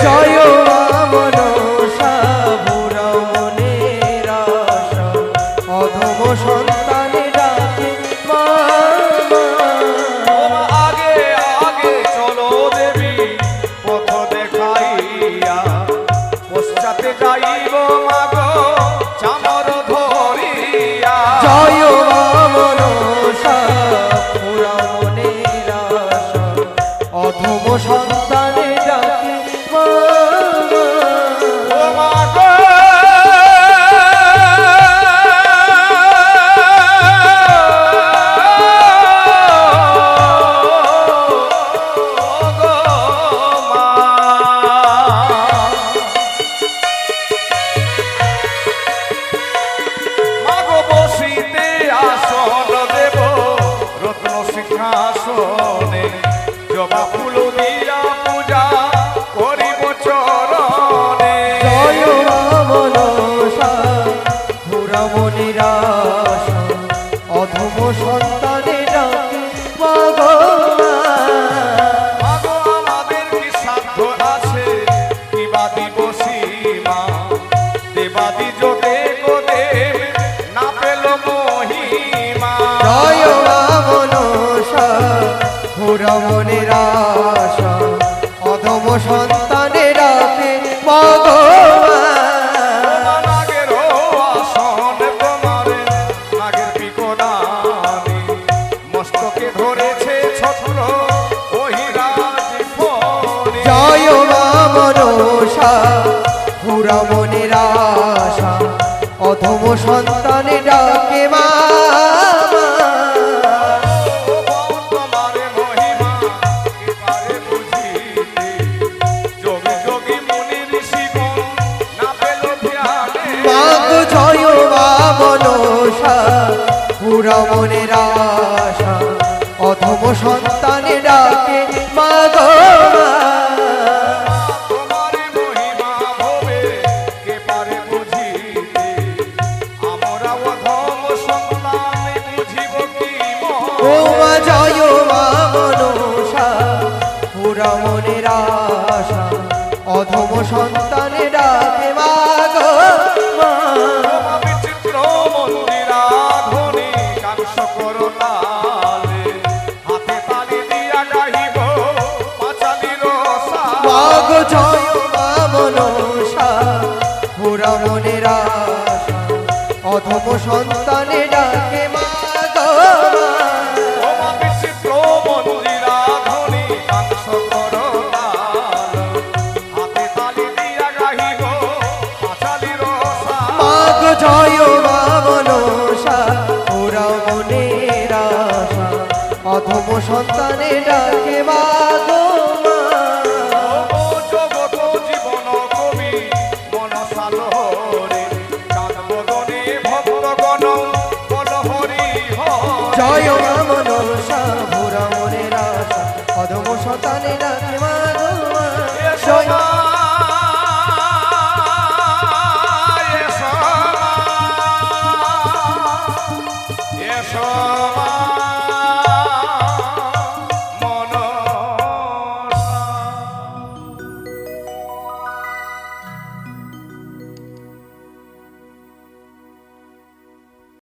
জয় মনসা পুরা মনের আশা অধম সন্তানে ডাকে মা আগে আগে চলো দেবী পথ দেখাইয়া পশ্চাতে যাইব মাগো চামর ধরিয়া জয় মনসা পুরা মনের আশা অধম সন্তানে ডাকে মা ও মাগো সিংহাসনে জবা ফুল দিয়া পূজা করিব চরণে জয় মনসা পুরা মনের আশা অধম সন্তানে ডাকে মা গো মাগো আমাদের কি সাধ্য আছে কিবা দিব সীমা দেবাদি যোগে গো দেব না পেল মহিমা জয় মনসা পুরা মনের আশা অধম সন্তানে ডাকে মা গো নাগের আসন তোমারে নাগের পিকোদানি মস্তকে ধরেছে ছত্র ওহিরাজ ফণি জয় মনসা পুরা মনের আশা অধম সন্তানে ডাকে মা তোমারে মহিমা কে পারে বুঝিতে যোগী যোগী মুনি ঋষিগণ না পেল ধ্যানে মাগ জয় মনসা পুরা মনের আশা অধম সন্তানে ডাকে মা গো তোমারে মহিমা ভবে কে পারে বুঝিতে আমরা অধম সন্তান বুঝিব কি ও মা জয় মনসা পুরা মনের আশা অধম সন্তানে ডাকে মা গো বিচিত্র মন্দিরাধনি কাংস করলালে হাতে তালি দিয়া গাহিব পাঁচালির মাগ জয় মনসা পুরা মনের আশা অধম সন্তানে ডাকে মা গো বিচিত্র মন্দিরাধনি কাংস করলাল হাতে তালি দিয়া গাহিব পাঁচালির মাগ জয় মনসা পুরা মনের আশা অধম সন্তানে ডাকে মা গো